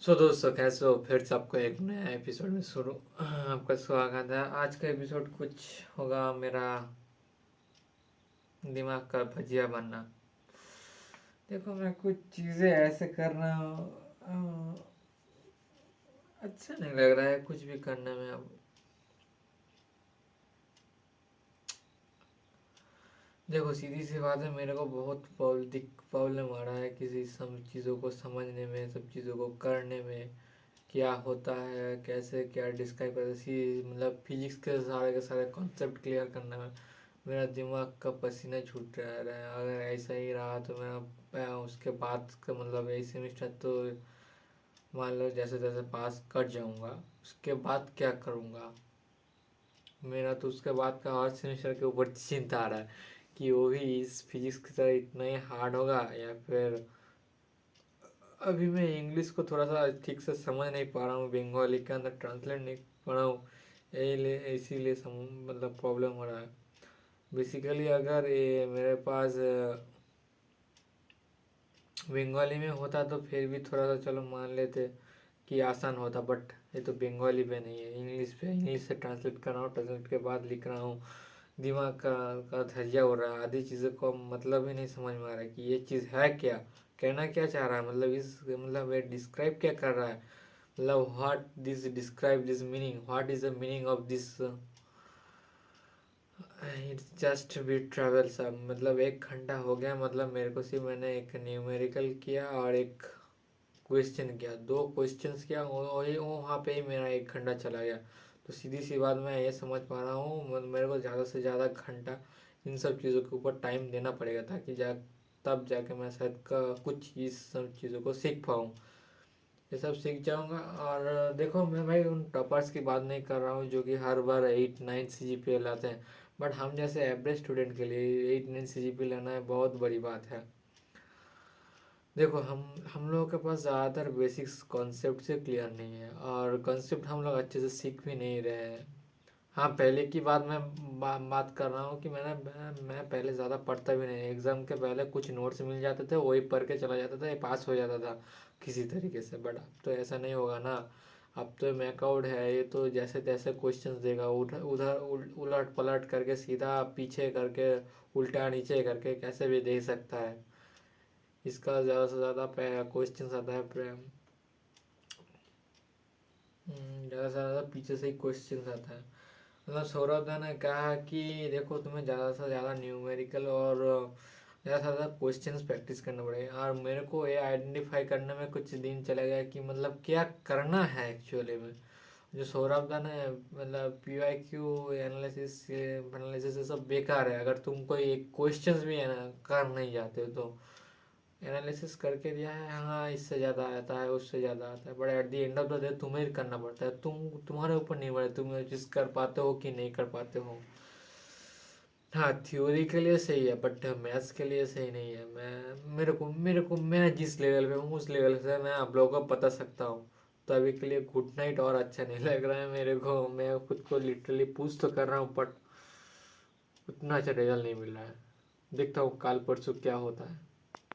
दोस्तों कैसे हो। फिर से आपको एक नया एपिसोड में शुरू आपका स्वागत है। आज का एपिसोड कुछ होगा मेरा दिमाग का भजिया बनना। देखो मैं कुछ चीज़ें ऐसे कर रहा हूँ, अच्छा नहीं लग रहा है कुछ भी करने में अब। देखो सीधी सी बात है, मेरे को बहुत प्रॉब्लम आ रहा है किसी सब चीज़ों को समझने में, सब चीज़ों को करने में। क्या होता है, कैसे क्या डिस्क्राइब करते सी मतलब फिजिक्स के सारे कॉन्सेप्ट क्लियर करने में मेरा दिमाग का पसीना छूट रहा है। अगर ऐसा ही रहा तो मेरा उसके बाद का मतलब यही सेमेस्टर तो मान लो जैसे तैसे पास कर जाऊंगा। उसके बाद क्या करूंगा, मेरा तो उसके बाद का हर सेमेस्टर के ऊपर चिंता आ रहा है कि वो भी इस फिजिक्स की तरह इतना ही हार्ड होगा या फिर। अभी मैं इंग्लिश को थोड़ा सा ठीक से समझ नहीं पा रहा हूँ, बंगाली के अंदर ट्रांसलेट नहीं पा रहा हूँ। इसीलिए मतलब प्रॉब्लम हो रहा है। बेसिकली अगर ये मेरे पास बंगाली में होता तो फिर भी थोड़ा सा चलो मान लेते कि आसान होता, बट ये तो बंगाली पे नहीं है, इंग्लिश पे। इंग्लिश से ट्रांसलेट कर रहा हूँ, ट्रांसलेट के बाद लिख रहा हूँ। दिमाग का धजिया हो रहा है। आधी चीज़ों को मतलब ही नहीं समझ में आ रहा है कि ये चीज़ है क्या, कहना क्या चाह रहा है, मतलब इस मतलब ये डिस्क्राइब क्या कर रहा है। मतलब what this describe this meaning, what is the meaning of this. It's just be travel सा। मतलब 1 घंटा हो गया, मतलब मेरे को सिर्फ मैंने एक न्यूमेरिकल किया और एक क्वेश्चन किया, 2 क्वेश्चंस किया, वही वहाँ पे ही मेरा 1 घंटा चला गया। तो सीधी सी बात मैं ये समझ पा रहा हूँ, मेरे को ज़्यादा से ज़्यादा घंटा इन सब चीज़ों के ऊपर टाइम देना पड़ेगा ताकि तब जाके मैं शायद कुछ इस सब चीज़ों को सीख पाऊँ। ये सब सीख जाऊंगा। और देखो मैं भाई उन टॉपर्स की बात नहीं कर रहा हूँ जो कि हर बार 8-9 CGPA लाते हैं, बट हम जैसे एवरेज स्टूडेंट के लिए 8-9 CGPA लाना है बहुत बड़ी बात है। देखो हम लोगों के पास ज़्यादातर बेसिक्स कॉन्सेप्ट से क्लियर नहीं है और कॉन्सेप्ट हम लोग अच्छे से सीख भी नहीं रहे हैं। हाँ पहले की बात मैं बात कर रहा हूँ कि मैं पहले ज़्यादा पढ़ता भी नहीं, एग्ज़ाम के पहले कुछ नोट्स मिल जाते थे, वही पढ़ के चला जाता था, ये पास हो जाता था किसी तरीके से। बट अब तो ऐसा नहीं होगा ना। अब तो मैकआउट है, ये तो जैसे तैसे क्वेश्चंस देगा, उधर उधर उलट पलट करके, सीधा पीछे करके, उल्टा नीचे करके कैसे भी दे सकता है। इसका ज़्यादा से ज़्यादा क्वेश्चंस आता है, ज़्यादा से ज़्यादा पीछे से ही क्वेश्चंस आता है। मतलब सौरभ दा ने कहा कि देखो तुम्हें ज़्यादा से ज़्यादा न्यूमेरिकल और ज़्यादा से ज़्यादा क्वेश्चंस प्रैक्टिस करना पड़ेगा। और मेरे को ये आइडेंटिफाई करने में कुछ दिन चला गया कि मतलब क्या करना है एक्चुअली में। जो सौरभ दा ने मतलब PYQ एनालिसिस एनालिसिस ये सब बेकार है अगर तुम कोई एक क्वेश्चंस भी है ना कर नहीं जाते हो तो। एनालिसिस करके दिया है, हाँ इससे ज़्यादा आता है, उससे ज़्यादा आता है, but at the end of the day तुम्हें ही करना पड़ता है। तुम्हारे ऊपर निर्भर है तुम ये चीज़ कर पाते हो कि नहीं कर पाते हो। हाँ थ्योरी के लिए सही है बट मैथ्स के लिए सही नहीं है। मेरे को मैं जिस लेवल पे हूँ उस लेवल से मैं आप लोगों को बता सकता हूँ। तो अभी के लिए गुड नाइट, और अच्छा नहीं लग रहा है मेरे को। मैं खुद को लिटरली पूछ तो कर रहा हूँ बट उतना अच्छा रिजल्ट नहीं मिल रहा है। देखता हूँ कल परसों क्या होता है।